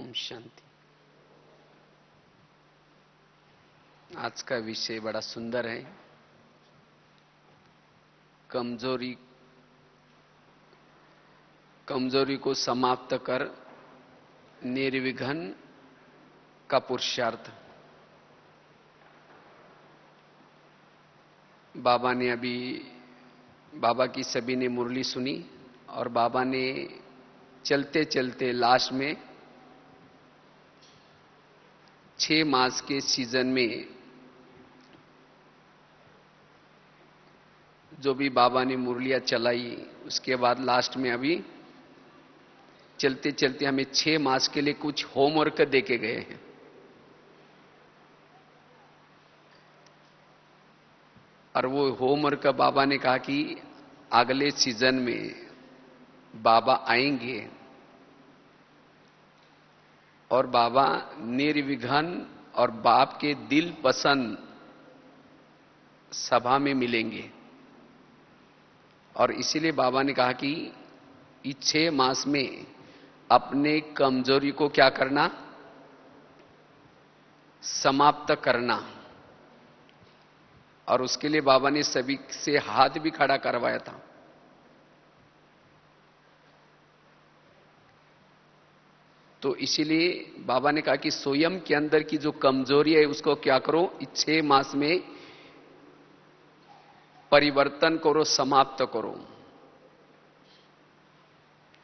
ओम शांति। आज का विषय बड़ा सुंदर है। कमजोरी को समाप्त कर निर्विघ्न का पुरुषार्थ। बाबा की सभी ने मुरली सुनी और बाबा ने चलते चलते लास्ट में 6 मास के सीजन में जो भी बाबा ने मुरलियां चलाई, उसके बाद लास्ट में अभी चलते चलते हमें 6 मास के लिए कुछ होमवर्क देके गए हैं। और वो होमवर्क बाबा ने कहा कि अगले सीजन में बाबा आएंगे और बाबा निर्विघ्न और बाप के दिल पसंद सभा में मिलेंगे। और इसीलिए बाबा ने कहा कि इस 6 मास में अपने कमजोरी को क्या करना, समाप्त करना। और उसके लिए बाबा ने सभी से हाथ भी खड़ा करवाया था। तो इसीलिए बाबा ने कहा कि स्वयं के अंदर की जो कमजोरी है उसको क्या करो, इस 6 मास में परिवर्तन करो, समाप्त करो।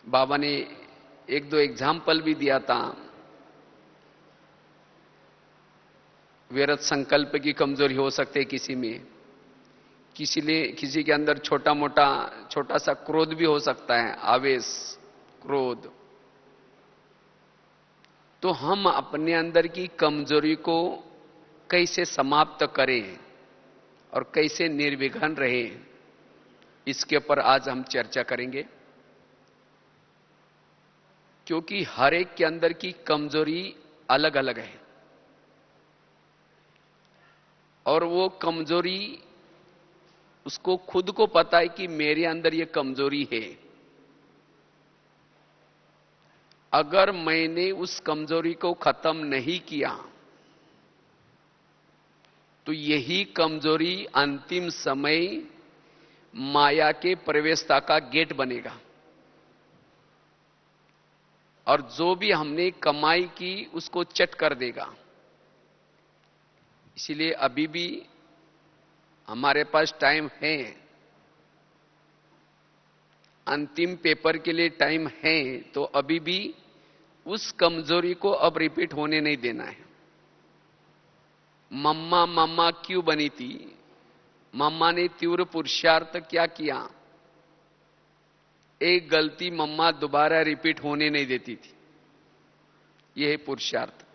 बाबा ने 1-2 एग्जाम्पल भी दिया था। व्यर्थ संकल्प की कमजोरी हो सकती है किसी में, किसी के अंदर छोटा सा क्रोध भी हो सकता है, आवेश, क्रोध। तो हम अपने अंदर की कमजोरी को कैसे समाप्त करें और कैसे निर्विघ्न रहें, इसके ऊपर आज हम चर्चा करेंगे। क्योंकि हर एक के अंदर की कमजोरी अलग अलग है और वो कमजोरी उसको खुद को पता है कि मेरे अंदर ये कमजोरी है। अगर मैंने उस कमजोरी को खत्म नहीं किया तो यही कमजोरी अंतिम समय माया के प्रवेशता का गेट बनेगा और जो भी हमने कमाई की उसको चट कर देगा। इसलिए अभी भी हमारे पास टाइम है, अंतिम पेपर के लिए टाइम है, तो अभी भी उस कमजोरी को अब रिपीट होने नहीं देना है। मम्मा क्यों बनी थी? मम्मा ने तीव्र पुरुषार्थ क्या किया? एक गलती मम्मा दोबारा रिपीट होने नहीं देती थी। यह है पुरुषार्थ।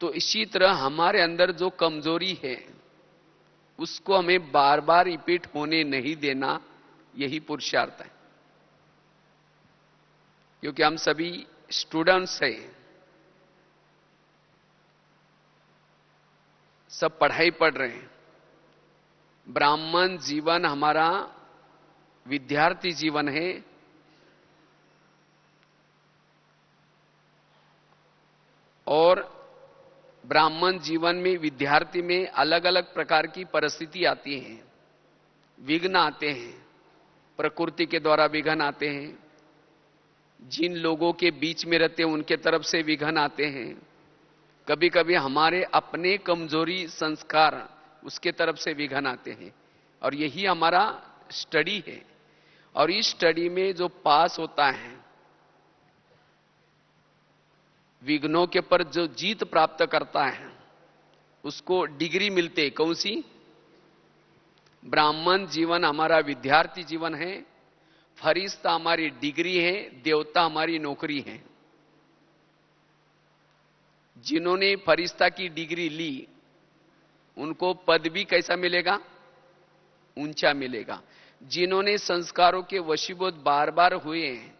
तो इसी तरह हमारे अंदर जो कमजोरी है उसको हमें बार बार रिपीट होने नहीं देना, यही पुरुषार्थ है। क्योंकि हम सभी स्टूडेंट्स हैं, सब पढ़ाई पढ़ रहे हैं। ब्राह्मण जीवन हमारा विद्यार्थी जीवन है और ब्राह्मण जीवन में, विद्यार्थी में अलग अलग प्रकार की परिस्थिति आती हैं, विघ्न आते हैं। प्रकृति के द्वारा विघ्न आते हैं, जिन लोगों के बीच में रहते हैं उनके तरफ से विघ्न आते हैं, कभी कभी हमारे अपने कमजोरी संस्कार उसके तरफ से विघ्न आते हैं। और यही हमारा स्टडी है। और इस स्टडी में जो पास होता है, विघ्नों के पर जो जीत प्राप्त करता है, उसको डिग्री मिलते। कौन सी? ब्राह्मण जीवन हमारा विद्यार्थी जीवन है, फरिश्ता हमारी डिग्री है, देवता हमारी नौकरी है। जिन्होंने फरिश्ता की डिग्री ली उनको पद भी कैसा मिलेगा? ऊंचा मिलेगा। जिन्होंने संस्कारों के वशीभूत बार बार हुए हैं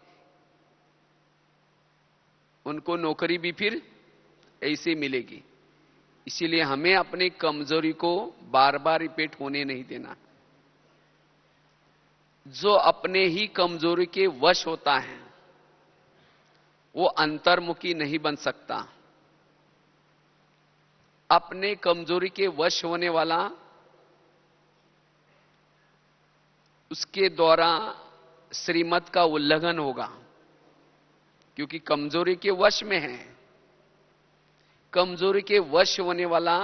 उनको नौकरी भी फिर ऐसे मिलेगी। इसीलिए हमें अपनी कमजोरी को बार बार रिपीट होने नहीं देना। जो अपने ही कमजोरी के वश होता है वो अंतर्मुखी नहीं बन सकता। अपने कमजोरी के वश होने वाला उसके द्वारा श्रीमत का उल्लंघन होगा, क्योंकि कमजोरी के वश में है। कमजोरी के वश होने वाला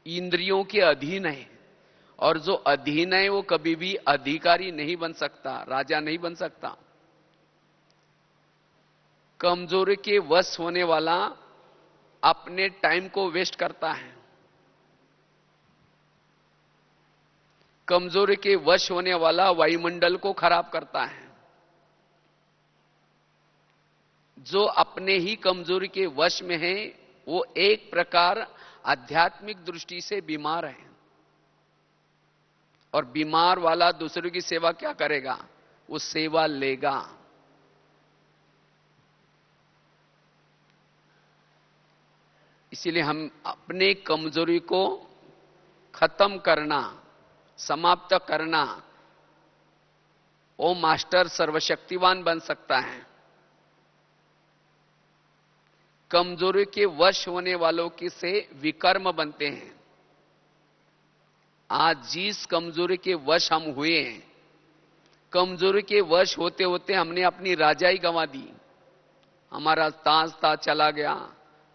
इंद्रियों के अधीन है, और जो अधीन है वो कभी भी अधिकारी नहीं बन सकता, राजा नहीं बन सकता। कमजोरी के वश होने वाला अपने टाइम को वेस्ट करता है। कमजोरी के वश होने वाला वायुमंडल को खराब करता है। जो अपने ही कमजोरी के वश में है वो एक प्रकार आध्यात्मिक दृष्टि से बीमार है, और बीमार वाला दूसरों की सेवा क्या करेगा? वो सेवा लेगा। इसीलिए हम अपने कमजोरी को खत्म करना, समाप्त करना, वो मास्टर सर्वशक्तिवान बन सकता है। कमजोरी के वश होने वालों की से विकर्म बनते हैं। आज जिस कमजोरी के वश हम हुए हैं, कमजोरी के वश होते होते हमने अपनी राजाई गंवा दी। हमारा ताज था चला गया,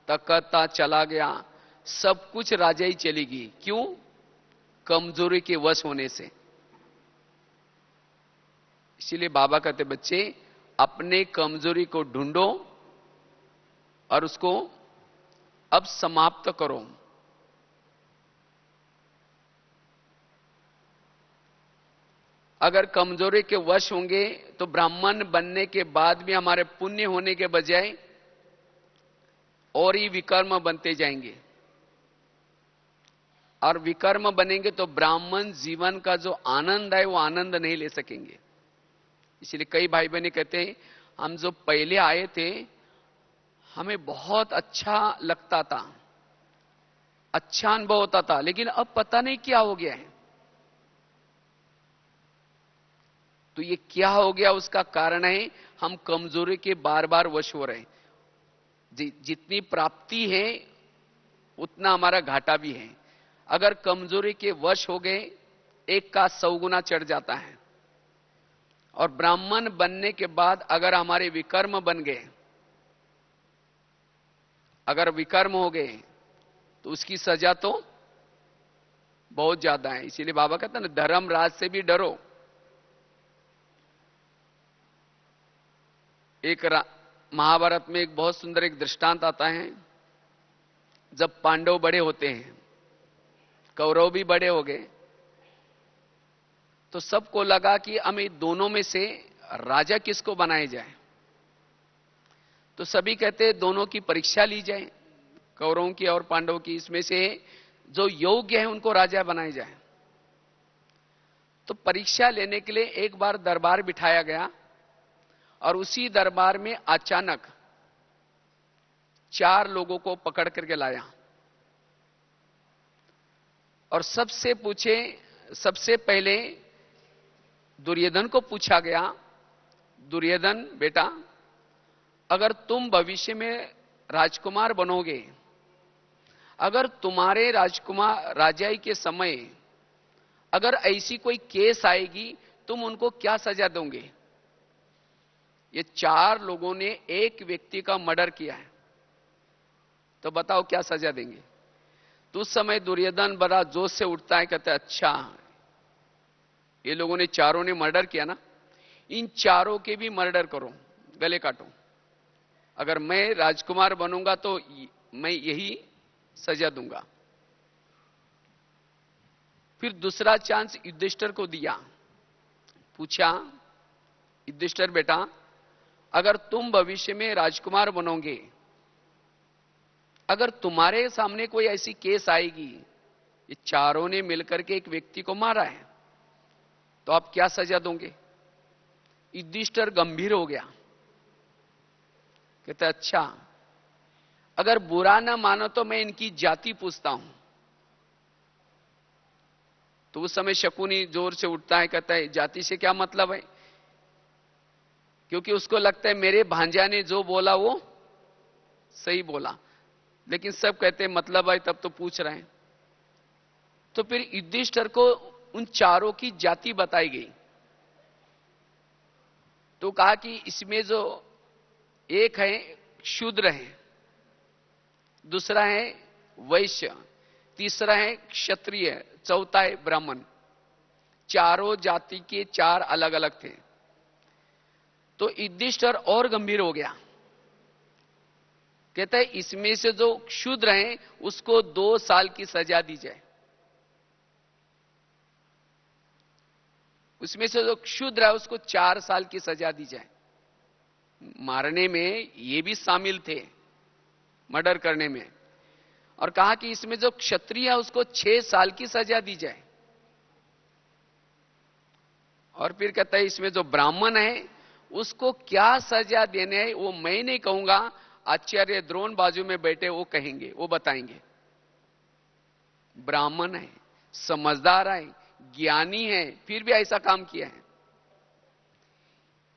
तकत था चला गया, सब कुछ राजाई चली गई। क्यों? कमजोरी के वश होने से। इसीलिए बाबा कहते बच्चे अपने कमजोरी को ढूंढो और उसको अब समाप्त करो। अगर कमजोरी के वश होंगे तो ब्राह्मण बनने के बाद भी हमारे पुण्य होने के बजाय और ही विकर्म बनते जाएंगे, और विकर्म बनेंगे तो ब्राह्मण जीवन का जो आनंद है वो आनंद नहीं ले सकेंगे। इसलिए कई भाई बहनें कहते हैं हम जो पहले आए थे हमें बहुत अच्छा लगता था, अच्छा अनुभव होता था, लेकिन अब पता नहीं क्या हो गया है। तो ये क्या हो गया, उसका कारण है हम कमजोरी के बार बार वश हो रहे हैं। जितनी प्राप्ति है उतना हमारा घाटा भी है। अगर कमजोरी के वश हो गए एक का 100 गुना चढ़ जाता है। और ब्राह्मण बनने के बाद अगर हमारे विकर्म बन गए, अगर विकर्म हो गए तो उसकी सजा तो बहुत ज्यादा है। इसीलिए बाबा कहते हैं ना, धर्मराज से भी डरो। एक महाभारत में एक बहुत सुंदर एक दृष्टांत आता है। जब पांडव बड़े होते हैं, कौरव भी बड़े हो गए, तो सबको लगा कि हमें दोनों में से राजा किसको बनाया जाए। तो सभी कहते हैं दोनों की परीक्षा ली जाए, कौरवों की और पांडवों की। इसमें से जो योग्य है उनको राजा बनाया जाए। तो परीक्षा लेने के लिए एक बार दरबार बिठाया गया, और उसी दरबार में अचानक 4 लोगों को पकड़ करके लाया और सबसे पहले दुर्योधन को पूछा गया, दुर्योधन बेटा, अगर तुम भविष्य में राजकुमार बनोगे, अगर तुम्हारे राजाई के समय अगर ऐसी कोई केस आएगी, तुम उनको क्या सजा दोगे? ये 4 लोगों ने एक व्यक्ति का मर्डर किया है, तो बताओ क्या सजा देंगे? तो उस समय दुर्योधन बड़ा जोश से उठता है, कहता है अच्छा ये लोगों ने 4 ने मर्डर किया ना, इन 4 के भी मर्डर करो, गले काटो। अगर मैं राजकुमार बनूंगा तो मैं यही सजा दूंगा। फिर दूसरा चांस युधिष्ठिर को दिया, पूछा युधिष्ठिर बेटा, अगर तुम भविष्य में राजकुमार बनोगे, अगर तुम्हारे सामने कोई ऐसी केस आएगी, ये 4 ने मिलकर के एक व्यक्ति को मारा है, तो आप क्या सजा दोगे? युधिष्ठिर गंभीर हो गया, कहता अच्छा अगर बुरा ना मानो तो मैं इनकी जाति पूछता हूं। तो उस समय शकुनी जोर से उठता है, कहता है जाति से क्या मतलब है? क्योंकि उसको लगता है मेरे भांजा ने जो बोला वो सही बोला, लेकिन सब कहते हैं मतलब आई तब तो पूछ रहे हैं। तो फिर युधिष्ठिर को उन चारों की जाति बताई गई। तो कहा कि इसमें जो एक है शूद्र है, दूसरा है वैश्य, तीसरा है क्षत्रिय, चौथा है ब्राह्मण। चारों जाति के चार अलग अलग थे। तो युधिष्ठिर और गंभीर हो गया, कहता है इसमें से जो शूद्र है उसको 2 साल की सजा दी जाए। उसमें से जो शूद्र है उसको 4 साल की सजा दी जाए। मारने में ये भी शामिल थे, मर्डर करने में। और कहा कि इसमें जो क्षत्रिय है उसको 6 साल की सजा दी जाए। और फिर कहता है इसमें जो ब्राह्मण है उसको क्या सजा देने है वो मैं नहीं कहूंगा, आचार्य द्रोण बाजू में बैठे वो कहेंगे, वो बताएंगे। ब्राह्मण है, समझदार है, ज्ञानी है, फिर भी ऐसा काम किया है।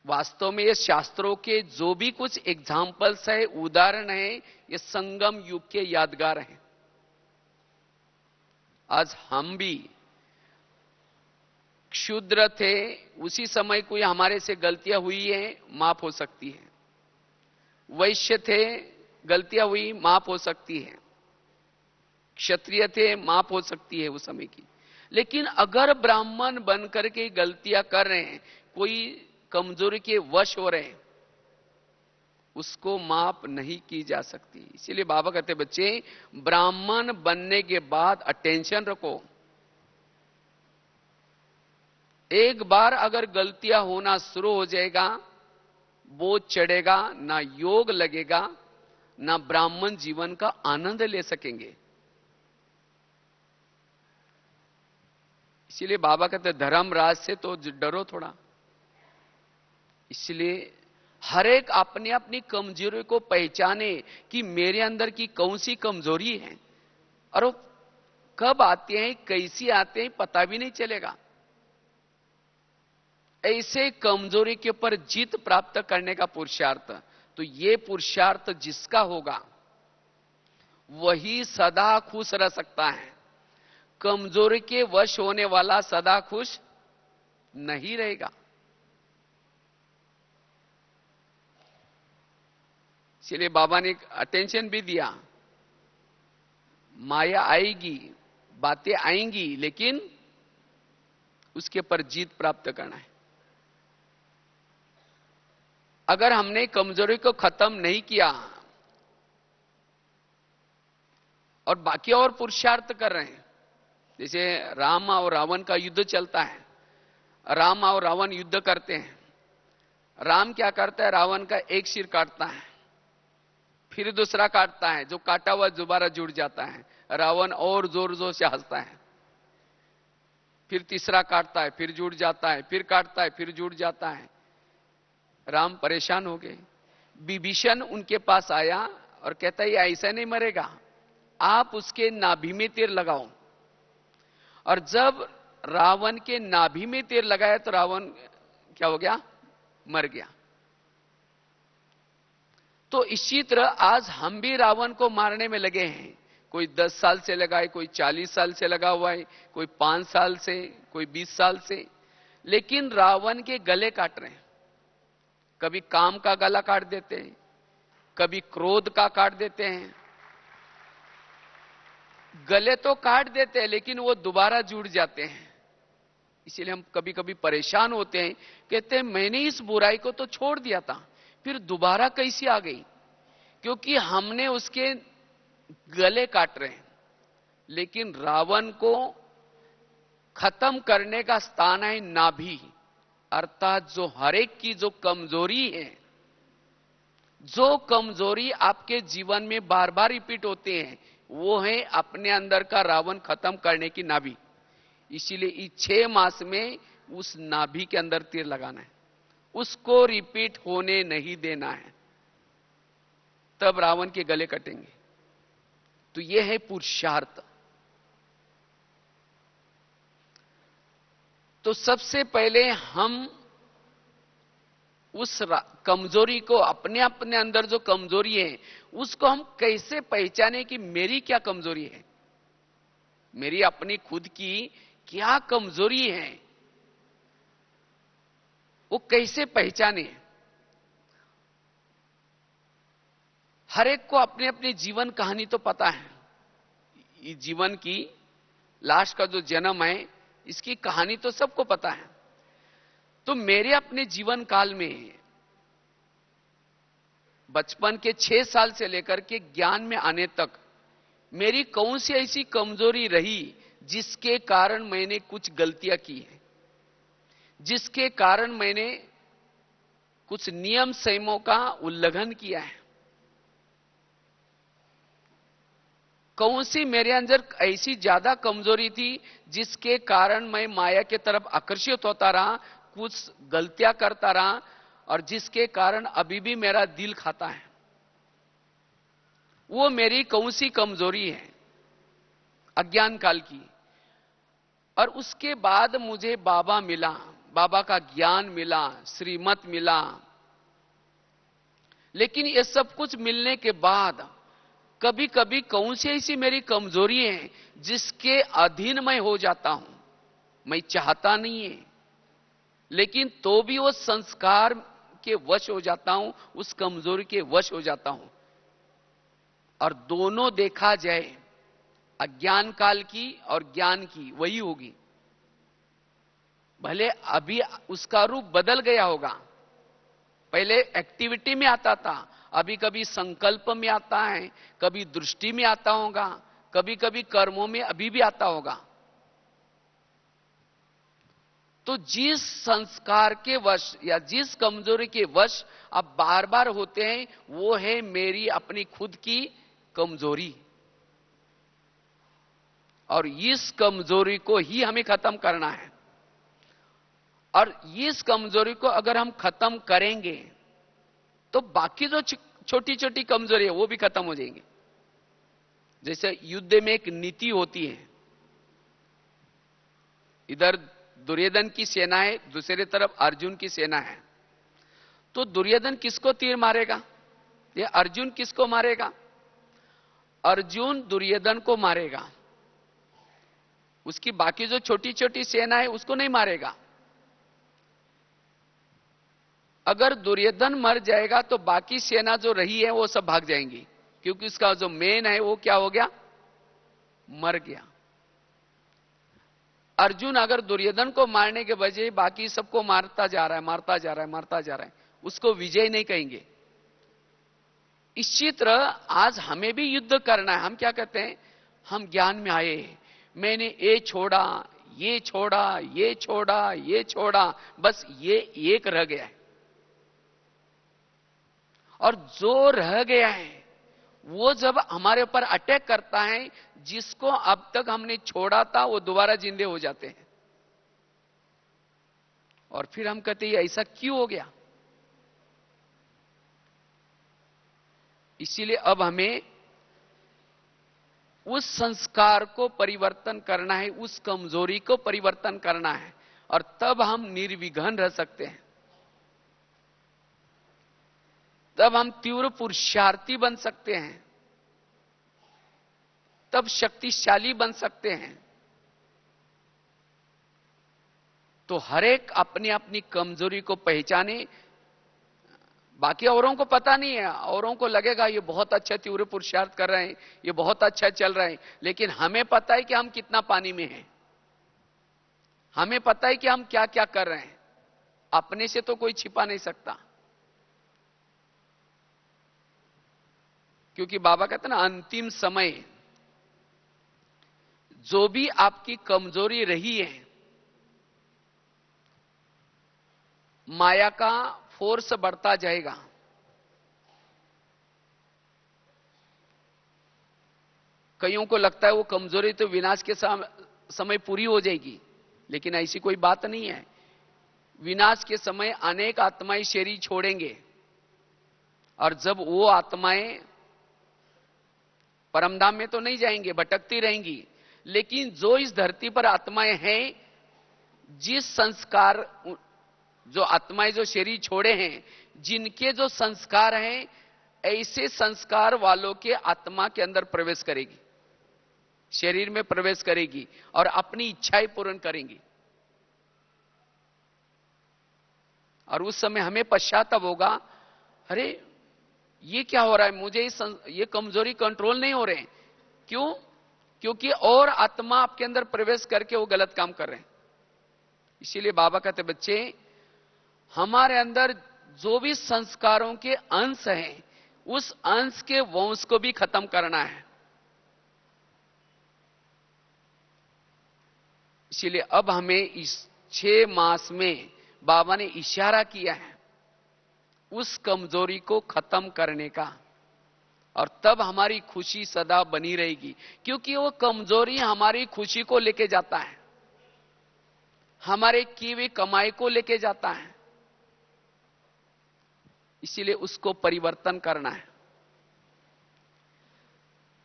वास्तव में ये शास्त्रों के जो भी कुछ एग्जाम्पल्स है, उदाहरण है, ये संगम युग के यादगार हैं। आज हम भी क्षुद्र थे, उसी समय कोई हमारे से गलतियां हुई है, माफ हो सकती है। वैश्य थे, गलतियां हुई, माफ हो सकती है। क्षत्रिय थे, माफ हो सकती है उस समय की। लेकिन अगर ब्राह्मण बनकर के गलतियां कर रहे हैं, कोई कमजोरी के वश हो रहे हैं, उसको माफ नहीं की जा सकती। इसीलिए बाबा कहते बच्चे ब्राह्मण बनने के बाद अटेंशन रखो। एक बार अगर गलतियां होना शुरू हो जाएगा, बोझ चढ़ेगा, ना योग लगेगा, ना ब्राह्मण जीवन का आनंद ले सकेंगे। इसीलिए बाबा कहते धर्मराज से तो डरो थोड़ा। इसलिए हर एक अपनी अपनी कमजोरी को पहचाने कि मेरे अंदर की कौन सी कमजोरी है, और वो कब आते हैं, कैसी आते हैं, पता भी नहीं चलेगा। ऐसे कमजोरी के ऊपर जीत प्राप्त करने का पुरुषार्थ, तो ये पुरुषार्थ जिसका होगा वही सदा खुश रह सकता है। कमजोरी के वश होने वाला सदा खुश नहीं रहेगा। इसलिए बाबा ने अटेंशन भी दिया, माया आएगी, बातें आएंगी, लेकिन उसके पर जीत प्राप्त करना है। अगर हमने कमजोरी को खत्म नहीं किया और बाकी और पुरुषार्थ कर रहे हैं, जैसे राम और रावण का युद्ध चलता है, राम और रावण युद्ध करते हैं। राम क्या करता है, रावण का एक सिर काटता है, फिर दूसरा काटता है, जो काटा हुआ दोबारा जुड़ जाता है। रावण और जोर जोर से हंसता है। फिर तीसरा काटता है, फिर जुड़ जाता है, फिर काटता है, फिर जुड़ जाता है। राम परेशान हो गए। विभीषण उनके पास आया और कहता है ये ऐसा नहीं मरेगा, आप उसके नाभि में तीर लगाओ। और जब रावण के नाभि में तीर लगाया तो रावण क्या हो गया, मर गया। तो इसी तरह आज हम भी रावण को मारने में लगे हैं। कोई 10 साल से लगा है, कोई 40 साल से लगा हुआ है, कोई 5 साल से, कोई 20 साल से, लेकिन रावण के गले काट रहे हैं। कभी काम का गला काट देते हैं, कभी क्रोध का काट देते हैं। गले तो काट देते हैं, लेकिन वो दोबारा जुड़ जाते हैं। इसीलिए हम कभी कभी परेशान होते हैं, कहते हैं मैंने इस बुराई को तो छोड़ दिया था, फिर दोबारा कैसी आ गई? क्योंकि हमने उसके गले काट रहे हैं। लेकिन रावण को खत्म करने का स्थान है नाभि, अर्थात जो हर एक की जो कमजोरी है, जो कमजोरी आपके जीवन में बार बार रिपीट होते हैं, वो है अपने अंदर का रावण खत्म करने की नाभि। इसीलिए इस 6 मास में उस नाभि के अंदर तीर लगाना है, उसको रिपीट होने नहीं देना है, तब रावण के गले कटेंगे। तो यह है पुरुषार्थ। तो सबसे पहले हम कमजोरी को, अपने अपने अंदर जो कमजोरी है उसको हम कैसे पहचाने कि मेरी क्या कमजोरी है, मेरी अपनी खुद की क्या कमजोरी है, वो कैसे पहचाने। हर एक को अपनी अपनी जीवन कहानी तो पता है, इस जीवन की लाश का जो जन्म है इसकी कहानी तो सबको पता है। तो मेरे अपने जीवन काल में बचपन के 6 साल से लेकर के ज्ञान में आने तक मेरी कौन सी ऐसी कमजोरी रही जिसके कारण मैंने कुछ गलतियां की है, जिसके कारण मैंने कुछ नियम संयमों का उल्लंघन किया है। कौन सी मेरे अंदर ऐसी ज्यादा कमजोरी थी जिसके कारण मैं माया की तरफ आकर्षित होता रहा, कुछ गलतियां करता रहा, और जिसके कारण अभी भी मेरा दिल खाता है। वो मेरी कौन सी कमजोरी है अज्ञान काल की। और उसके बाद मुझे बाबा मिला, बाबा का ज्ञान मिला, श्रीमत मिला। लेकिन ये सब कुछ मिलने के बाद कभी कभी कौन सी ऐसी मेरी कमजोरी है जिसके अधीन मैं हो जाता हूं, मैं चाहता नहीं है, लेकिन तो भी वो संस्कार के वश हो जाता हूं, उस कमजोरी के वश हो जाता हूं। और दोनों देखा जाए, अज्ञान काल की और ज्ञान की वही होगी। भले अभी उसका रूप बदल गया होगा, पहले एक्टिविटी में आता था, अभी कभी संकल्प में आता है, कभी दृष्टि में आता होगा, कभी कभी कर्मों में अभी भी आता होगा। तो जिस संस्कार के वश या जिस कमजोरी के वश अब बार बार होते हैं वो है मेरी अपनी खुद की कमजोरी। और इस कमजोरी को ही हमें खत्म करना है। और इस कमजोरी को अगर हम खत्म करेंगे तो बाकी जो छोटी छोटी कमजोरी है वो भी खत्म हो जाएंगी। जैसे युद्ध में एक नीति होती है, इधर दुर्योधन की सेना है, दूसरी तरफ अर्जुन की सेना है। तो दुर्योधन किसको तीर मारेगा, ये अर्जुन किसको मारेगा? अर्जुन दुर्योधन को मारेगा, उसकी बाकी जो छोटी छोटी सेना है उसको नहीं मारेगा। अगर दुर्योधन मर जाएगा तो बाकी सेना जो रही है वो सब भाग जाएंगी, क्योंकि उसका जो मेन है वो क्या हो गया, मर गया। अर्जुन अगर दुर्योधन को मारने के बजाय बाकी सबको मारता जा रहा है, मारता जा रहा है, मारता जा रहा है, उसको विजय नहीं कहेंगे। इसी तरह आज हमें भी युद्ध करना है। हम क्या कहते हैं, हम ज्ञान में आए, मैंने ये छोड़ा, ये छोड़ा, ये छोड़ा, ये छोड़ा, बस ये एक रह गया है। और जो रह गया है वो जब हमारे ऊपर अटैक करता है, जिसको अब तक हमने छोड़ा था वो दोबारा जिंदे हो जाते हैं। और फिर हम कहते हैं ऐसा क्यों हो गया। इसीलिए अब हमें उस संस्कार को परिवर्तन करना है, उस कमजोरी को परिवर्तन करना है, और तब हम निर्विघ्न रह सकते हैं। तब हम तीव्र पुरुषार्थी बन सकते हैं, तब शक्तिशाली बन सकते हैं। तो हर एक अपनी अपनी कमजोरी को पहचाने। बाकी औरों को पता नहीं है, औरों को लगेगा ये बहुत अच्छा तीव्र पुरुषार्थ कर रहे हैं, ये बहुत अच्छा चल रहा है, लेकिन हमें पता है कि हम कितना पानी में हैं, हमें पता है कि हम क्या क्या कर रहे हैं। अपने से तो कोई छिपा नहीं सकता, क्योंकि बाबा कहते हैं ना, अंतिम समय जो भी आपकी कमजोरी रही है, माया का फोर्स बढ़ता जाएगा। कईयों को लगता है वो कमजोरी तो विनाश के समय पूरी हो जाएगी, लेकिन ऐसी कोई बात नहीं है। विनाश के समय अनेक आत्माएं शरीर छोड़ेंगे, और जब वो आत्माएं परमधाम में तो नहीं जाएंगे, भटकती रहेंगी, लेकिन जो इस धरती पर आत्माएं हैं, जिस संस्कार जो आत्माएं जो शरीर छोड़े हैं, जिनके जो संस्कार हैं, ऐसे संस्कार वालों के आत्मा के अंदर प्रवेश करेगी, शरीर में प्रवेश करेगी और अपनी इच्छाएं पूर्ण करेंगी। और उस समय हमें पश्चाताप होगा, अरे ये क्या हो रहा है, मुझे ये कमजोरी कंट्रोल नहीं हो रहे। क्यों? क्योंकि और आत्मा आपके अंदर प्रवेश करके वो गलत काम कर रहे हैं। इसीलिए बाबा कहते, बच्चे हमारे अंदर जो भी संस्कारों के अंश हैं, उस अंश के वंश को भी खत्म करना है। इसीलिए अब हमें इस 6 मास में बाबा ने इशारा किया है उस कमजोरी को खत्म करने का, और तब हमारी खुशी सदा बनी रहेगी। क्योंकि वो कमजोरी हमारी खुशी को लेके जाता है, हमारे की हुई कमाई को लेके जाता है। इसीलिए उसको परिवर्तन करना है।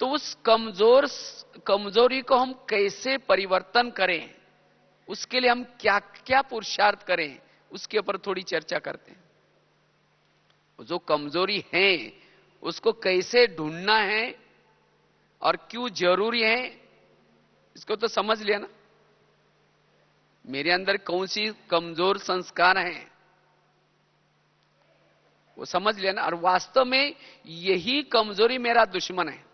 तो उस कमजोरी को हम कैसे परिवर्तन करें, उसके लिए हम क्या क्या पुरुषार्थ करें, उसके ऊपर थोड़ी चर्चा करते हैं। जो कमजोरी है उसको कैसे ढूंढना है और क्यों जरूरी है, इसको तो समझ लिया ना। मेरे अंदर कौन सी कमजोर संस्कार है वो समझ लिया ना। और वास्तव में यही कमजोरी मेरा दुश्मन है।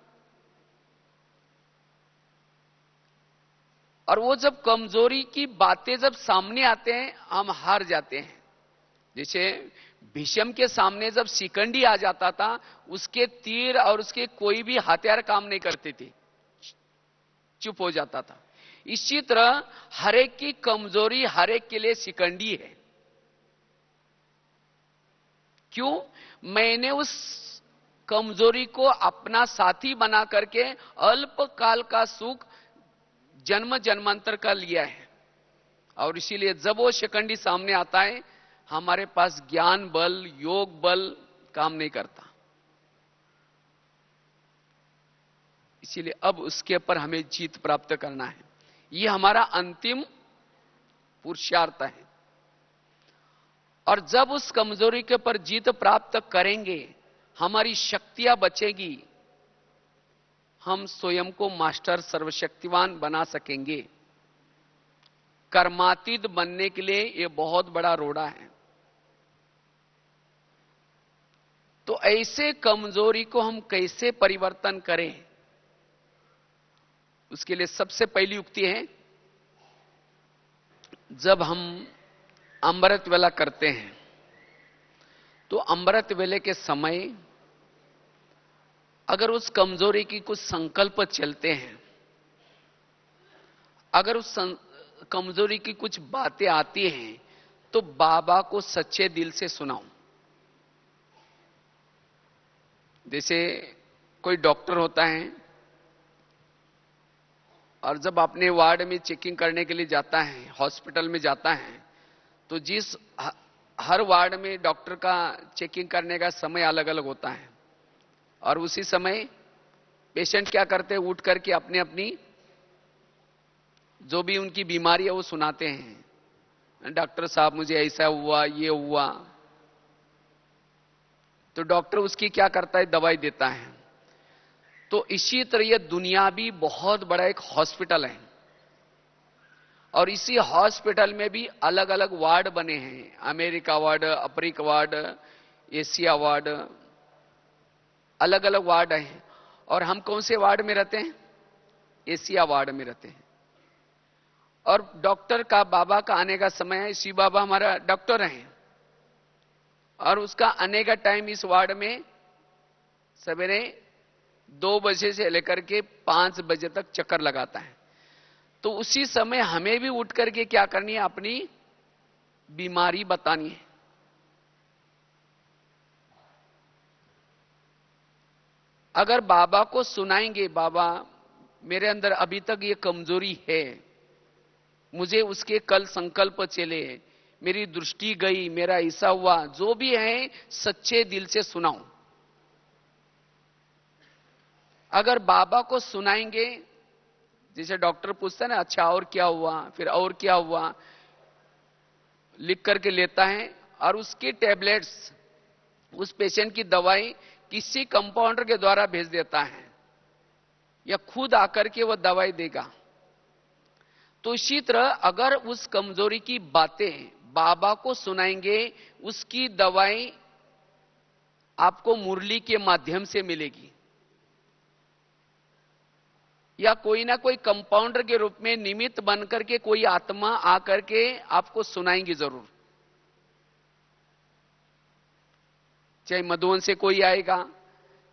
और वो जब कमजोरी की बातें जब सामने आते हैं, हम हार जाते हैं। जैसे भीष्म के सामने जब शिकंडी आ जाता था, उसके तीर और उसके कोई भी हथियार काम नहीं करते थे, चुप हो जाता था। इसी तरह हरेक की कमजोरी हरेक के लिए शिकंडी है। क्यों? मैंने उस कमजोरी को अपना साथी बना करके अल्पकाल का सुख जन्म जन्मांतर का लिया है। और इसीलिए जब वो शिकंडी सामने आता है, हमारे पास ज्ञान बल, योग बल काम नहीं करता। इसीलिए अब उसके ऊपर हमें जीत प्राप्त करना है। ये हमारा अंतिम पुरुषार्थ है। और जब उस कमजोरी के ऊपर जीत प्राप्त करेंगे, हमारी शक्तियां बचेगी, हम स्वयं को मास्टर सर्वशक्तिवान बना सकेंगे। कर्मातीत बनने के लिए यह बहुत बड़ा रोड़ा है। तो ऐसे कमजोरी को हम कैसे परिवर्तन करें, उसके लिए सबसे पहली युक्ति है, जब हम अमृत वेला करते हैं तो अमृत वेले के समय अगर उस कमजोरी की कुछ संकल्प चलते हैं, अगर उस कमजोरी की कुछ बातें आती हैं, तो बाबा को सच्चे दिल से सुनाओ। जैसे कोई डॉक्टर होता है और जब अपने वार्ड में चेकिंग करने के लिए जाता है, हॉस्पिटल में जाता है, तो हर वार्ड में डॉक्टर का चेकिंग करने का समय अलग अलग होता है। और उसी समय पेशेंट क्या करते हैं, उठ करके अपनी अपनी जो भी उनकी बीमारी है वो सुनाते हैं। डॉक्टर साहब मुझे ऐसा हुआ, ये हुआ। तो डॉक्टर उसकी क्या करता है, दवाई देता है। तो इसी तरह यह दुनिया भी बहुत बड़ा एक हॉस्पिटल है। और इसी हॉस्पिटल में भी अलग अलग वार्ड बने हैं, America ward, Africa ward, Asia ward, अलग अलग वार्ड हैं। और हम कौन से वार्ड में रहते हैं? एशिया वार्ड में रहते हैं। और डॉक्टर का, बाबा का आने का समय है, शिव बाबा हमारा डॉक्टर हैं, और उसका आने का टाइम इस वार्ड में सवेरे 2 बजे से लेकर के 5 बजे तक चक्कर लगाता है। तो उसी समय हमें भी उठ करके क्या करनी है, अपनी बीमारी बतानी है। अगर बाबा को सुनाएंगे, बाबा मेरे अंदर अभी तक ये कमजोरी है, मुझे उसके कल संकल्प चले, मेरी दृष्टि गई, मेरा ऐसा हुआ, जो भी है सच्चे दिल से सुनाओ। अगर बाबा को सुनाएंगे, जैसे डॉक्टर पूछता है ना, अच्छा और क्या हुआ, फिर और क्या हुआ, लिख करके लेता है और उसकी टैबलेट्स, उस पेशेंट की दवाई किसी कंपाउंडर के द्वारा भेज देता है या खुद आकर के वह दवाई देगा। तो इसी तरह अगर उस कमजोरी की बातें बाबा को सुनाएंगे, उसकी दवाई आपको मुरली के माध्यम से मिलेगी या कोई ना कोई कंपाउंडर के रूप में निमित्त बनकर के कोई आत्मा आकर के आपको सुनाएंगी जरूर। चाहे मधुवन से कोई आएगा,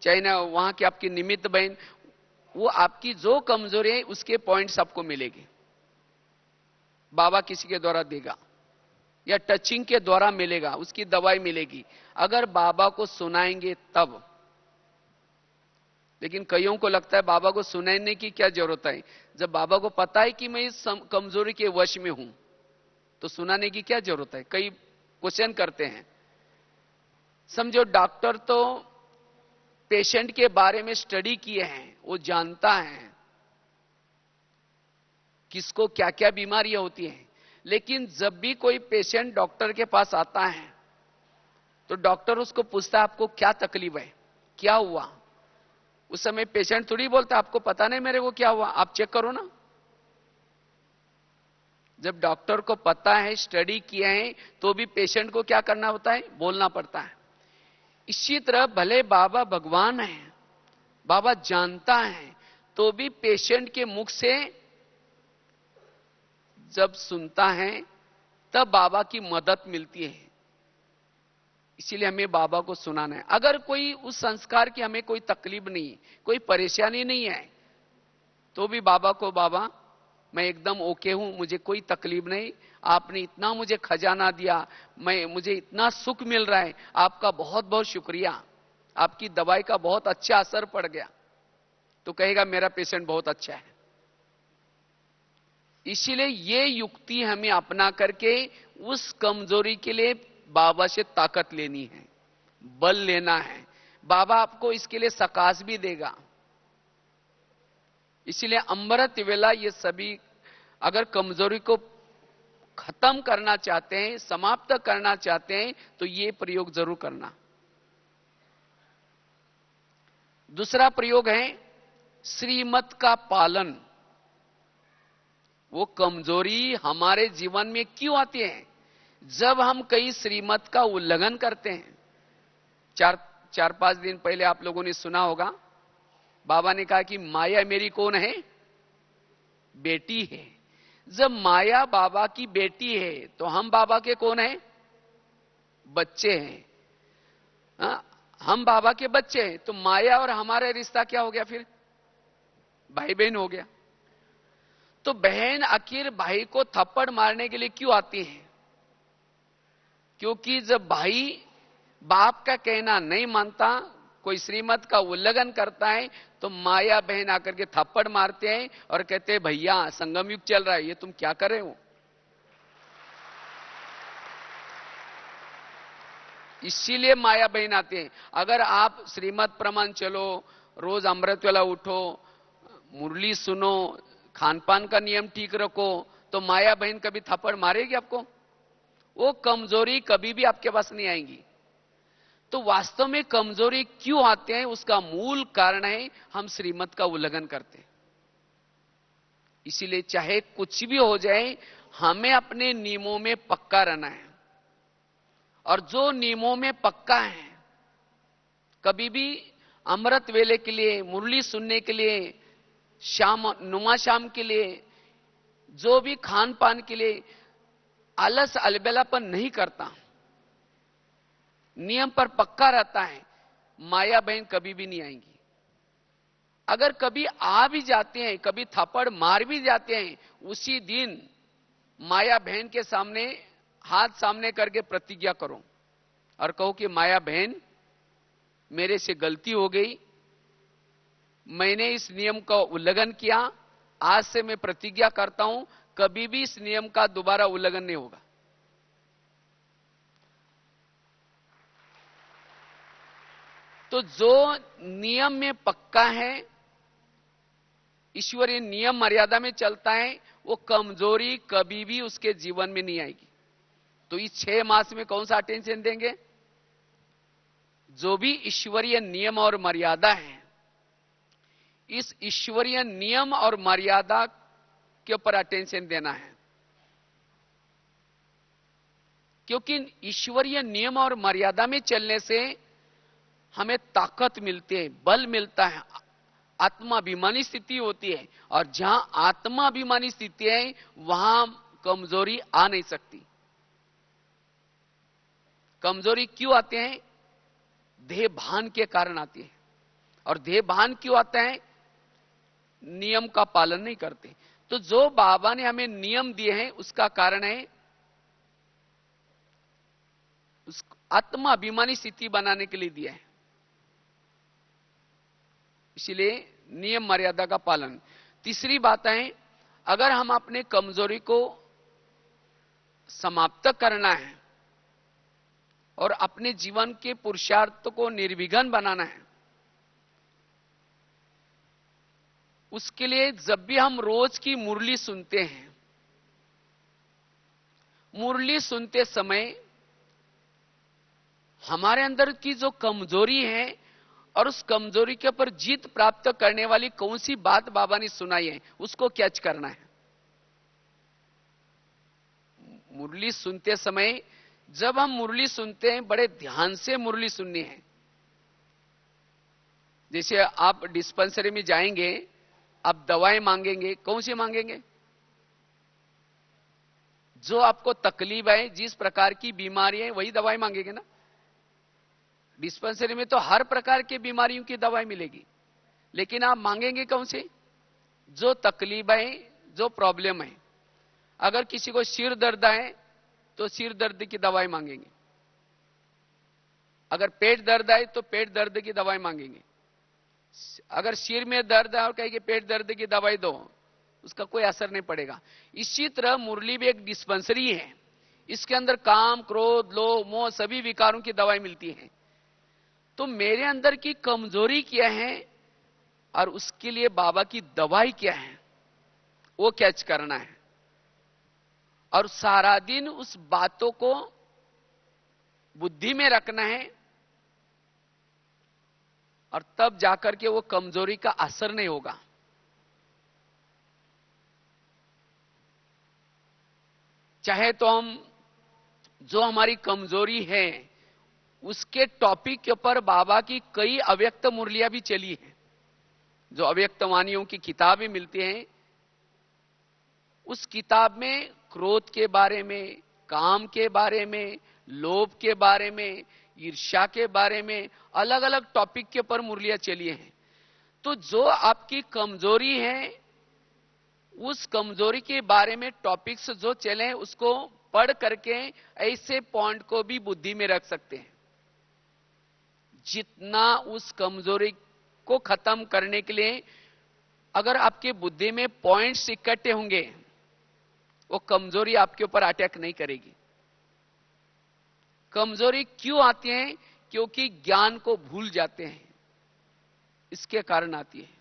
चाहे ना वहां की आपकी निमित्त बहन, वो आपकी जो कमजोरी है उसके पॉइंट्स आपको मिलेंगे, बाबा किसी के द्वारा देगा या टचिंग के द्वारा मिलेगा, उसकी दवाई मिलेगी अगर बाबा को सुनाएंगे तब। लेकिन कईयों को लगता है बाबा को सुनाने की क्या जरूरत है, जब बाबा को पता है कि मैं इस कमजोरी के वश में हूं तो सुनाने की क्या जरूरत है। कई क्वेश्चन करते हैं। समझो डॉक्टर तो पेशेंट के बारे में स्टडी किए हैं, वो जानता है किसको क्या क्या बीमारियां होती हैं, लेकिन जब भी कोई पेशेंट डॉक्टर के पास आता है तो डॉक्टर उसको पूछता है आपको क्या तकलीफ है, क्या हुआ। उस समय पेशेंट थोड़ी बोलता आपको पता नहीं मेरे को क्या हुआ, आप चेक करो ना। जब डॉक्टर को पता है, स्टडी किया है, तो भी पेशेंट को क्या करना होता है, बोलना पड़ता है। इसी तरह भले बाबा भगवान है, बाबा जानता है, तो भी पेशेंट के मुख से जब सुनता है तब बाबा की मदद मिलती है। इसीलिए हमें बाबा को सुनाना है। अगर कोई उस संस्कार की हमें कोई तकलीफ नहीं, कोई परेशानी नहीं है, तो भी बाबा को, बाबा मैं एकदम ओके हूं, मुझे कोई तकलीफ नहीं, आपने इतना मुझे खजाना दिया, मुझे इतना सुख मिल रहा है, आपका बहुत बहुत शुक्रिया, आपकी दवाई का बहुत अच्छा असर पड़ गया, तो कहेगा मेरा पेशेंट बहुत अच्छा है। इसीलिए ये युक्ति हमें अपना करके उस कमजोरी के लिए बाबा से ताकत लेनी है, बल लेना है। बाबा आपको इसके लिए सकाश भी देगा। इसीलिए अमृत वेला ये सभी अगर कमजोरी को खत्म करना चाहते हैं, समाप्त करना चाहते हैं, तो ये प्रयोग जरूर करना। दूसरा प्रयोग है श्रीमत का पालन। वो कमजोरी हमारे जीवन में क्यों आती है, जब हम कई श्रीमत का उल्लंघन करते हैं। चार पांच दिन पहले आप लोगों ने सुना होगा, बाबा ने कहा कि माया मेरी कौन है, बेटी है। जब माया बाबा की बेटी है तो हम बाबा के कौन है, बच्चे हैं। हम बाबा के बच्चे हैं, तो माया और हमारा रिश्ता क्या हो गया, फिर भाई बहन हो गया। तो बहन आखिर भाई को थप्पड़ मारने के लिए क्यों आती है, क्योंकि जब भाई बाप का कहना नहीं मानता, कोई श्रीमत का उल्लंघन करता है, तो माया बहन आकर के थप्पड़ मारते हैं और कहते हैं भैया संगम युग चल रहा है, ये तुम क्या कर रहे हो। इसीलिए माया बहन आते हैं। अगर आप श्रीमत प्रमाण चलो, रोज अमृत वेला उठो, मुरली सुनो, खान पान का नियम ठीक रखो, तो माया बहन कभी थप्पड़ मारेगी आपको, वो कमजोरी कभी भी आपके पास नहीं आएंगी। तो वास्तव में कमजोरी क्यों आते हैं, उसका मूल कारण है हम श्रीमत का उल्लंघन करते हैं। इसीलिए चाहे कुछ भी हो जाए, हमें अपने नियमों में पक्का रहना है। और जो नियमों में पक्का है, कभी भी अमृत वेले के लिए, मुरली सुनने के लिए, नुमा शाम के लिए, जो भी खान पान के लिए आलस अलबेलापन नहीं करता, नियम पर पक्का रहता है, माया बहन कभी भी नहीं आएंगी। अगर कभी आ भी जाते हैं, कभी थप्पड़ मार भी जाते हैं, उसी दिन माया बहन के सामने हाथ सामने करके प्रतिज्ञा करो और कहो कि माया बहन मेरे से गलती हो गई, मैंने इस नियम का उल्लंघन किया, आज से मैं प्रतिज्ञा करता हूं कभी भी इस नियम का दोबारा उल्लंघन नहीं होगा। तो जो नियम में पक्का है, ईश्वरीय नियम मर्यादा में चलता है, वो कमजोरी कभी भी उसके जीवन में नहीं आएगी। तो इस 6 मास में कौन सा अटेंशन देंगे? जो भी ईश्वरीय नियम और मर्यादा है, इस ईश्वरीय नियम और मर्यादा के ऊपर अटेंशन देना है, क्योंकि ईश्वरीय नियम और मर्यादा में चलने से हमें ताकत मिलती है, बल मिलता है, आत्माभिमानी स्थिति होती है, और जहां आत्माभिमानी स्थिति है वहां कमजोरी आ नहीं सकती। कमजोरी क्यों आते हैं? देह भान के कारण आती है। और देह भान क्यों आता है? नियम का पालन नहीं करते। तो जो बाबा ने हमें नियम दिए हैं उसका कारण है उस आत्माभिमानी स्थिति बनाने के लिए दिया है। इसलिए नियम मर्यादा का पालन। तीसरी बात है, अगर हम अपने कमजोरी को समाप्त करना है और अपने जीवन के पुरुषार्थ को निर्विघ्न बनाना है, उसके लिए जब भी हम रोज की मुरली सुनते हैं, मुरली सुनते समय हमारे अंदर की जो कमजोरी है और उस कमजोरी के ऊपर जीत प्राप्त करने वाली कौन सी बात बाबा ने सुनाई है, उसको कैच करना है। मुरली सुनते समय, जब हम मुरली सुनते हैं, बड़े ध्यान से मुरली सुननी है। जैसे आप डिस्पेंसरी में जाएंगे, आप दवाएं मांगेंगे, कौन सी मांगेंगे? जो आपको तकलीफ है, जिस प्रकार की बीमारी है, वही दवाई मांगेंगे ना। डिस्पेंसरी में तो हर प्रकार की बीमारियों की दवाई मिलेगी, लेकिन आप मांगेंगे कौन सी? जो तकलीफ है, जो प्रॉब्लम है। अगर किसी को सिर दर्द है तो सिर दर्द की दवाई मांगेंगे, अगर पेट दर्द है तो पेट दर्द की दवाई मांगेंगे। अगर सिर में दर्द है और कहेंगे पेट दर्द की दवाई दो, उसका कोई असर नहीं पड़ेगा। इसी तरह मुरली भी एक डिस्पेंसरी है, इसके अंदर काम, क्रोध, लोभ, मोह सभी विकारों की दवाई मिलती है। तो मेरे अंदर की कमजोरी क्या है और उसके लिए बाबा की दवाई क्या है, वो कैच करना है। और सारा दिन उस बातों को बुद्धि में रखना है, और तब जाकर के वो कमजोरी का असर नहीं होगा। चाहे तो हम जो हमारी कमजोरी है उसके टॉपिक के ऊपर बाबा की कई अव्यक्त मुरलियां भी चली हैं, जो अव्यक्त वाणियों की किताबें मिलती हैं। उस किताब में क्रोध के बारे में, काम के बारे में, लोभ के बारे में, ईर्ष्या के बारे में अलग अलग टॉपिक के ऊपर मुरलियां चली हैं। तो जो आपकी कमजोरी है, उस कमजोरी के बारे में टॉपिक्स जो चले हैं उसको पढ़ करके ऐसे पॉइंट को भी बुद्धि में रख सकते हैं। जितना उस कमजोरी को खत्म करने के लिए अगर आपके बुद्धि में पॉइंट्स इकट्ठे होंगे, वो कमजोरी आपके ऊपर अटैक नहीं करेगी। कमजोरी क्यों आती है? क्योंकि ज्ञान को भूल जाते हैं, इसके कारण आती है।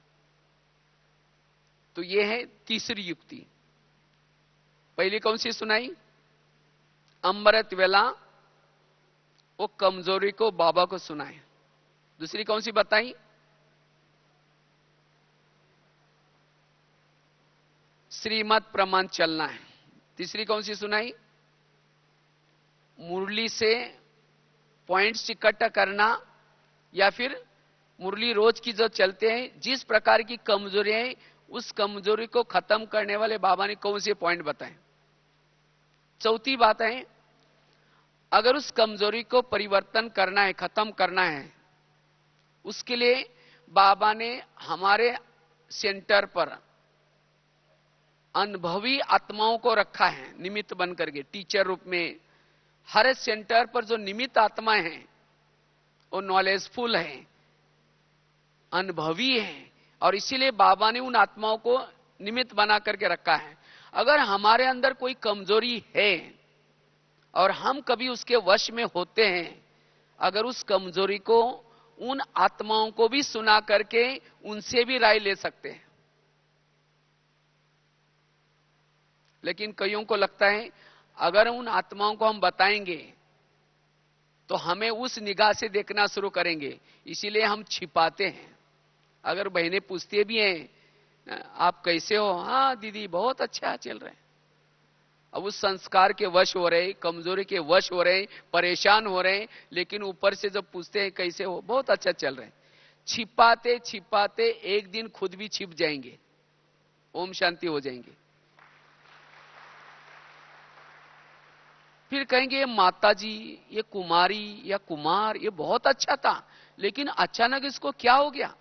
तो यह है तीसरी युक्ति। पहली कौन सी सुनाई? अमृत वेला वो कमजोरी को बाबा को सुनाए। दूसरी कौन सी बताई? श्रीमत प्रमाण चलना है। तीसरी कौन सी सुनाई? मुरली से पॉइंट्स इकट्ठा करना, या फिर मुरली रोज की जो चलते हैं, जिस प्रकार की कमजोरी है उस कमजोरी को खत्म करने वाले बाबा ने कौन से पॉइंट बताए। चौथी बात है, अगर उस कमजोरी को परिवर्तन करना है, खत्म करना है, उसके लिए बाबा ने हमारे सेंटर पर अनुभवी आत्माओं को रखा है निमित्त बनकर के, टीचर रूप में। हर सेंटर पर जो निमित्त आत्माएं हैं वो नॉलेजफुल है, अनुभवी है, और इसीलिए बाबा ने उन आत्माओं को निमित्त बना करके रखा है। अगर हमारे अंदर कोई कमजोरी है और हम कभी उसके वश में होते हैं, अगर उस कमजोरी को उन आत्माओं को भी सुना करके उनसे भी राय ले सकते हैं। लेकिन कईयों को लगता है अगर उन आत्माओं को हम बताएंगे तो हमें उस निगाह से देखना शुरू करेंगे, इसीलिए हम छिपाते हैं। अगर बहनें पूछती भी हैं आप कैसे हो, हाँ दीदी बहुत अच्छा चल रहा है। अब उस संस्कार के वश हो रहे, कमजोरी के वश हो रहे, परेशान हो रहे, लेकिन ऊपर से जब पूछते हैं कैसे हो, बहुत अच्छा चल रहा है। छिपाते छिपाते एक दिन खुद भी छिप जाएंगे, ओम शांति हो जाएंगे। फिर कहेंगे ये माता जी, ये कुमारी या कुमार ये बहुत अच्छा था, लेकिन अचानक इसको क्या हो गया।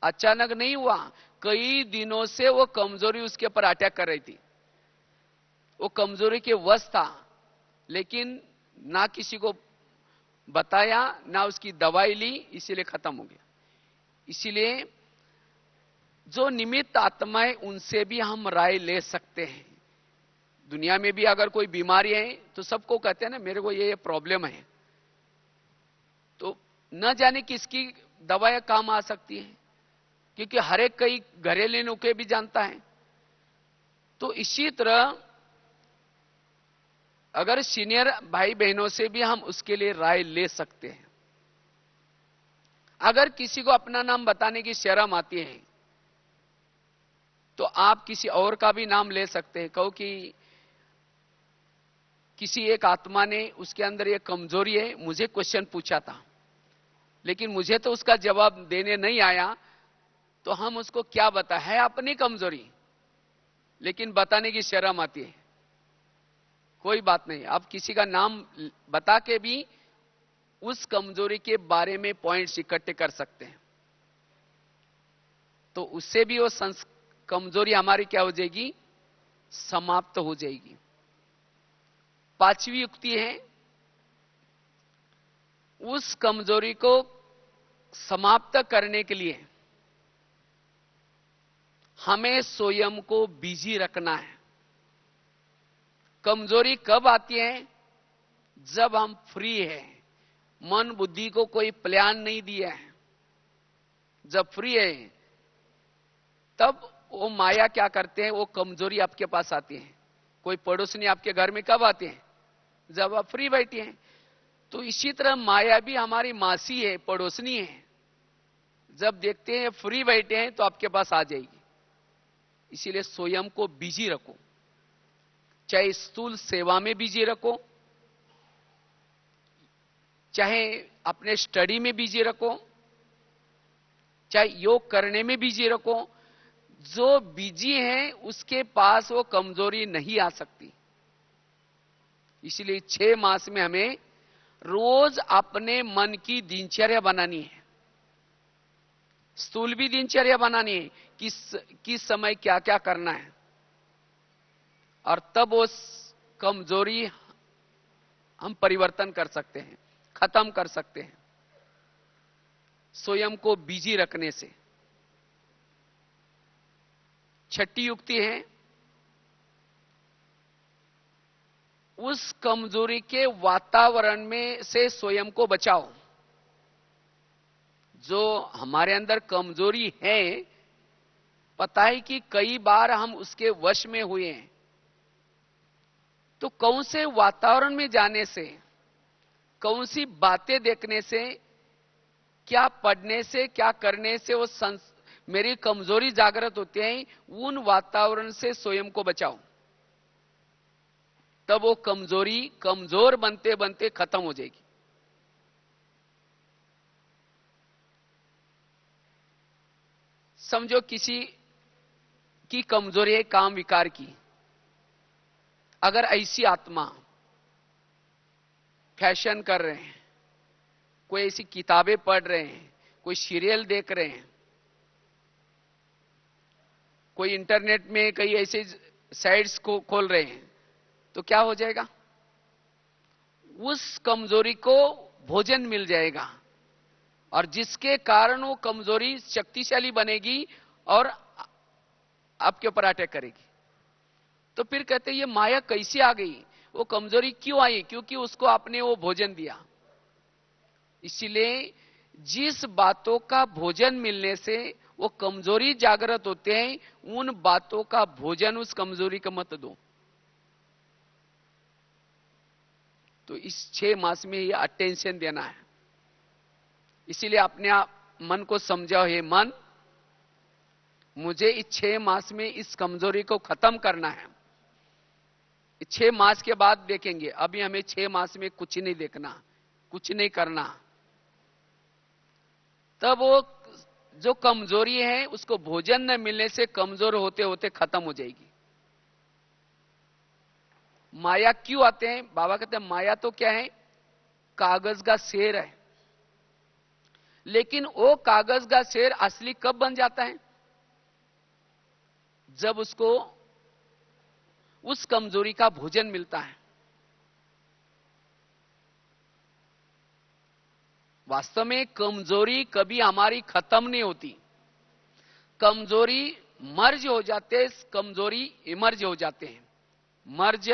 अचानक नहीं हुआ, कई दिनों से वो कमजोरी उसके ऊपर अटैक कर रही थी। वो कमजोरी के वश था, लेकिन ना किसी को बताया, ना उसकी दवाई ली, इसीलिए खत्म हो गया। इसीलिए जो निमित्त आत्माएं, उनसे भी हम राय ले सकते हैं। दुनिया में भी अगर कोई बीमारी है तो सबको कहते हैं ना मेरे को ये प्रॉब्लम है, तो न जाने किसकी दवाएं काम आ सकती है, क्योंकि हर एक कई घरेलू नुस्खे भी जानता है। तो इसी तरह अगर सीनियर भाई बहनों से भी हम उसके लिए राय ले सकते हैं। अगर किसी को अपना नाम बताने की शर्म आती है तो आप किसी और का भी नाम ले सकते हैं। कहो कि किसी एक आत्मा ने, उसके अंदर ये कमजोरी है, मुझे क्वेश्चन पूछा था, लेकिन मुझे तो उसका जवाब देने नहीं आया, तो हम उसको क्या बताएं। है अपनी कमजोरी, लेकिन बताने की शर्म आती है। कोई बात नहीं, आप किसी का नाम बता के भी उस कमजोरी के बारे में पॉइंट्स इकट्ठे कर सकते हैं, तो उससे भी वो कमजोरी हमारी क्या हो जाएगी, समाप्त हो जाएगी। पांचवी युक्ति है, उस कमजोरी को समाप्त करने के लिए हमें स्वयं को बिजी रखना है। कमजोरी कब आती है, जब हम फ्री है, मन बुद्धि को कोई प्लान नहीं दिया है। जब फ्री है तब वो माया क्या करते हैं, वो कमजोरी आपके पास आती है। कोई पड़ोसनी आपके घर में कब आते हैं, जब आप फ्री बैठे हैं। तो इसी तरह माया भी हमारी मासी है, पड़ोसनी है। जब देखते हैं फ्री बैठे हैं तो आपके पास आ जाएगी। इसीलिए स्वयं को बिजी रखो, चाहे स्थूल सेवा में बिजी रखो, चाहे अपने स्टडी में बिजी रखो, चाहे योग करने में बिजी रखो। जो बिजी है उसके पास वो कमजोरी नहीं आ सकती। इसलिए 6 मास में हमें रोज अपने मन की दिनचर्या बनानी है। स्थूल भी दिनचर्या बनानी है, किस समय क्या क्या करना है, और तब वो कमजोरी हम परिवर्तन कर सकते हैं, खत्म कर सकते हैं, स्वयं को बिजी रखने से। छठी युक्ति है, उस कमजोरी के वातावरण में से स्वयं को बचाओ। जो हमारे अंदर कमजोरी है, पता है कि कई बार हम उसके वश में हुए हैं, तो कौन से वातावरण में जाने से, कौन सी बातें देखने से, क्या पढ़ने से, क्या करने से वो मेरी कमजोरी जागृत होती है, उन वातावरण से स्वयं को बचाओ। तब वो कमजोरी कमजोर बनते बनते खत्म हो जाएगी। समझो किसी की कमजोरी है काम विकार की। अगर ऐसी आत्मा फैशन कर रहे हैं, कोई ऐसी किताबें पढ़ रहे हैं, कोई सीरियल देख रहे हैं, कोई इंटरनेट में कई ऐसे साइट्स को खोल रहे हैं, तो क्या हो जाएगा, उस कमजोरी को भोजन मिल जाएगा, और जिसके कारण वो कमजोरी शक्तिशाली बनेगी और आपके ऊपर अटैक करेगी। तो फिर कहते हैं ये माया कैसी आ गई, वो कमजोरी क्यों आई, क्योंकि उसको आपने वो भोजन दिया। इसलिए जिस बातों का भोजन मिलने से वो कमजोरी जागृत होते हैं, उन बातों का भोजन उस कमजोरी को मत दो। तो इस 6 मास में ये अटेंशन देना है। इसीलिए अपने आप मन को समझाओ, हे मन, मुझे इस 6 मास में इस कमजोरी को खत्म करना है। 6 मास के बाद देखेंगे, अभी हमें 6 मास में कुछ नहीं देखना, कुछ नहीं करना। तब वो जो कमजोरी है उसको भोजन न मिलने से कमजोर होते होते खत्म हो जाएगी। माया क्यों आते हैं? बाबा कहते हैं माया तो क्या है, कागज का शेर है। लेकिन वो कागज का शेर असली कब बन जाता है? जब उसको उस कमजोरी का भोजन मिलता है। वास्तव में कमजोरी कभी हमारी खत्म नहीं होती। कमजोरी मर्ज हो जाते, कमजोरी इमर्ज हो जाते हैं। मर्ज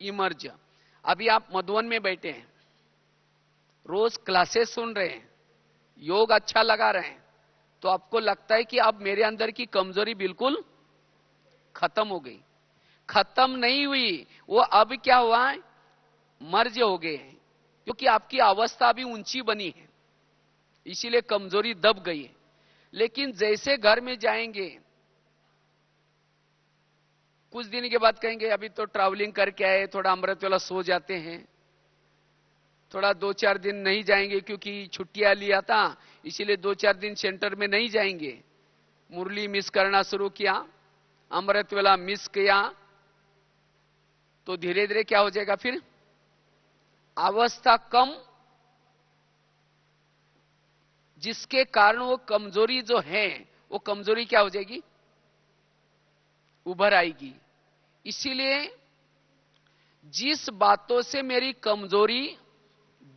इमर्ज। अभी आप मधुवन में बैठे हैं, रोज क्लासेस सुन रहे हैं, योग अच्छा लगा रहे हैं, तो आपको लगता है कि अब मेरे अंदर की कमजोरी बिल्कुल खत्म हो गई। खत्म नहीं हुई, वो अब क्या हुआ है, मर्ज हो गए हैं, क्योंकि आपकी अवस्था अभी ऊंची बनी है, इसीलिए कमजोरी दब गई है। लेकिन जैसे घर में जाएंगे, कुछ दिन के बाद कहेंगे अभी तो ट्रैवलिंग करके आए, थोड़ा अमृत वाला सो जाते हैं, थोड़ा 2-4 दिन नहीं जाएंगे क्योंकि छुट्टियां लिया था, इसीलिए 2-4 दिन सेंटर में नहीं जाएंगे। मुरली मिस करना शुरू किया, अमृत वाला मिस किया, तो धीरे धीरे क्या हो जाएगा, फिर अवस्था कम, जिसके कारण वो कमजोरी जो है, वो कमजोरी क्या हो जाएगी, उभर आएगी। इसीलिए जिस बातों से मेरी कमजोरी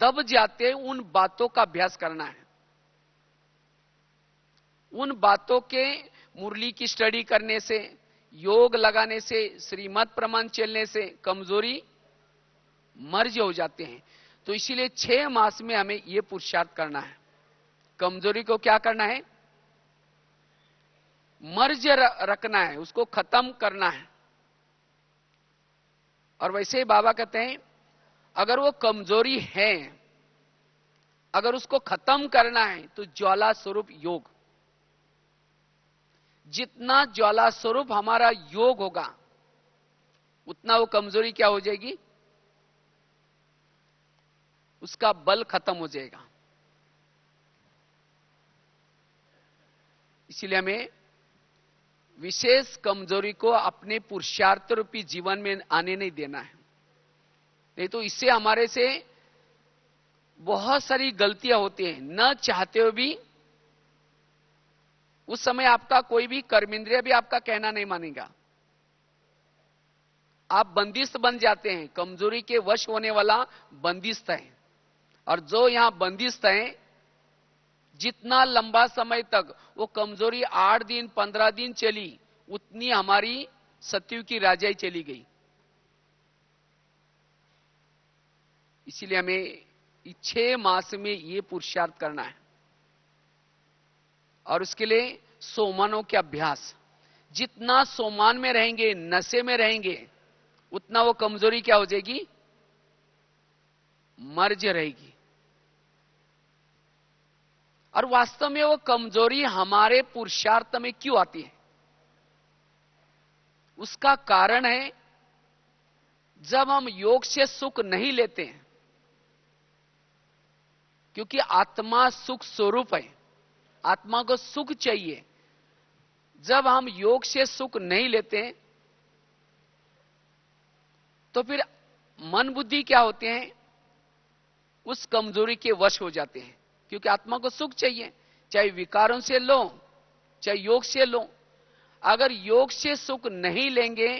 दब जाते हैं, उन बातों का अभ्यास करना है। उन बातों के मुरली की स्टडी करने से, योग लगाने से, श्रीमत प्रमाण चलने से कमजोरी मर्ज हो जाते हैं। तो इसीलिए 6 मास में हमें यह पुरुषार्थ करना है, कमजोरी को क्या करना है, मर्ज रखना है, उसको खत्म करना है। और वैसे ही बाबा कहते हैं अगर वो कमजोरी है, अगर उसको खत्म करना है तो ज्वाला स्वरूप योग, जितना ज्वाला स्वरूप हमारा योग होगा उतना वो कमजोरी क्या हो जाएगी, उसका बल खत्म हो जाएगा। इसलिए हमें विशेष कमजोरी को अपने पुरुषार्थ रूपी जीवन में आने नहीं देना है, नहीं तो इससे हमारे से बहुत सारी गलतियां होती हैं। न चाहते हुए भी उस समय आपका कोई भी कर्मेंद्रिय भी आपका कहना नहीं मानेगा, आप बंदिस्त बन जाते हैं। कमजोरी के वश होने वाला बंदिस्त है, और जो यहां बंदिस्त है, जितना लंबा समय तक वो कमजोरी 8 दिन 15 दिन चली, उतनी हमारी सत्यु की राजाई चली गई। इसीलिए हमें 6 मास में ये पुरुषार्थ करना है, और उसके लिए सोमानों के अभ्यास। जितना सोमान में रहेंगे, नशे में रहेंगे, उतना वो कमजोरी क्या हो जाएगी, मर्ज रहेगी। और वास्तव में वो कमजोरी हमारे पुरुषार्थ में क्यों आती है, उसका कारण है जब हम योग से सुख नहीं लेते हैं, क्योंकि आत्मा सुख स्वरूप है, आत्मा को सुख चाहिए। जब हम योग से सुख नहीं लेते हैं, तो फिर मन बुद्धि क्या होते हैं, उस कमजोरी के वश हो जाते हैं, क्योंकि आत्मा को सुख चाहिए, चाहे विकारों से लो, चाहे योग से लो। अगर योग से सुख नहीं लेंगे,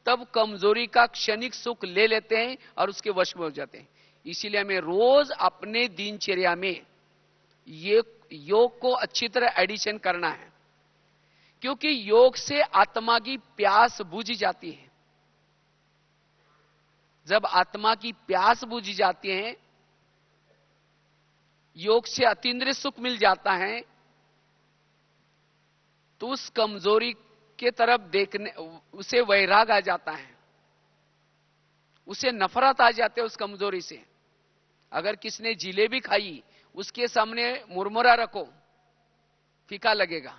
तब कमजोरी का क्षणिक सुख ले लेते हैं और उसके वश में हो जाते हैं। इसीलिए हमें रोज अपने दिनचर्या में ये योग को अच्छी तरह एडिशन करना है, क्योंकि योग से आत्मा की प्यास बुझ जाती है। जब आत्मा की प्यास बुझ जाती है, योग से अतीन्द्रिय सुख मिल जाता है, तो उस कमजोरी के तरफ देखने, उसे वैराग आ जाता है, उसे नफरत आ जाते उस कमजोरी से। अगर किसने जिलेबी खाई, उसके सामने मुरमुरा रखो, फीका लगेगा।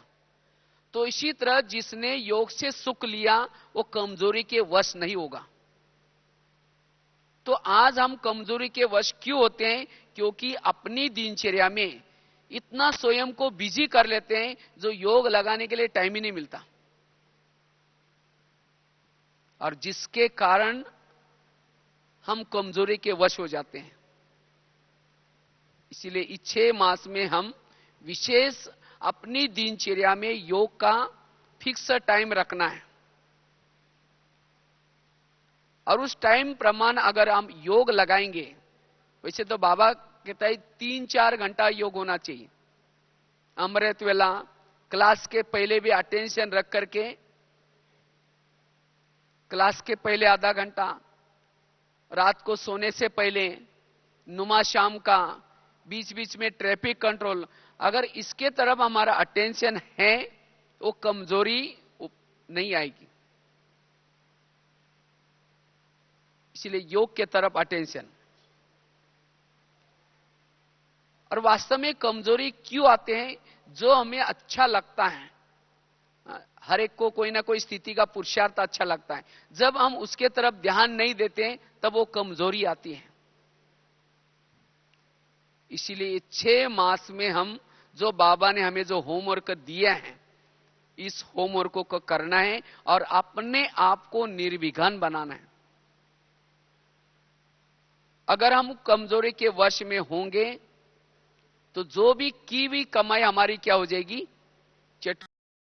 तो इसी तरह जिसने योग से सुख लिया वो कमजोरी के वश नहीं होगा। तो आज हम कमजोरी के वश क्यों होते हैं? क्योंकि अपनी दिनचर्या में इतना स्वयं को बिजी कर लेते हैं जो योग लगाने के लिए टाइम ही नहीं मिलता, और जिसके कारण हम कमजोरी के वश हो जाते हैं। इसीलिए इस 6 मास में हम विशेष अपनी दिनचर्या में योग का फिक्स टाइम रखना है, और उस टाइम प्रमाण अगर हम योग लगाएंगे, वैसे तो बाबा कहता है 3-4 घंटा योग होना चाहिए। अमृत वेला क्लास के पहले भी अटेंशन रख करके, क्लास के पहले आधा घंटा, रात को सोने से पहले, नुमा शाम का, बीच बीच में ट्रैफिक कंट्रोल, अगर इसके तरफ हमारा अटेंशन है वो कमजोरी नहीं आएगी। इसलिए योग के तरफ अटेंशन। और वास्तव में कमजोरी क्यों आते हैं? जो हमें अच्छा लगता है, हर एक को कोई ना कोई स्थिति का पुरुषार्थ अच्छा लगता है, जब हम उसके तरफ ध्यान नहीं देते तब वो कमजोरी आती है। इसीलिए 6 मास में हम जो बाबा ने हमें जो होमवर्क दिया है, इस होमवर्क को करना है और अपने आप को निर्विघ्न बनाना है। अगर हम कमजोरी के वश में होंगे तो जो भी की हुई कमाई हमारी क्या हो जाएगी?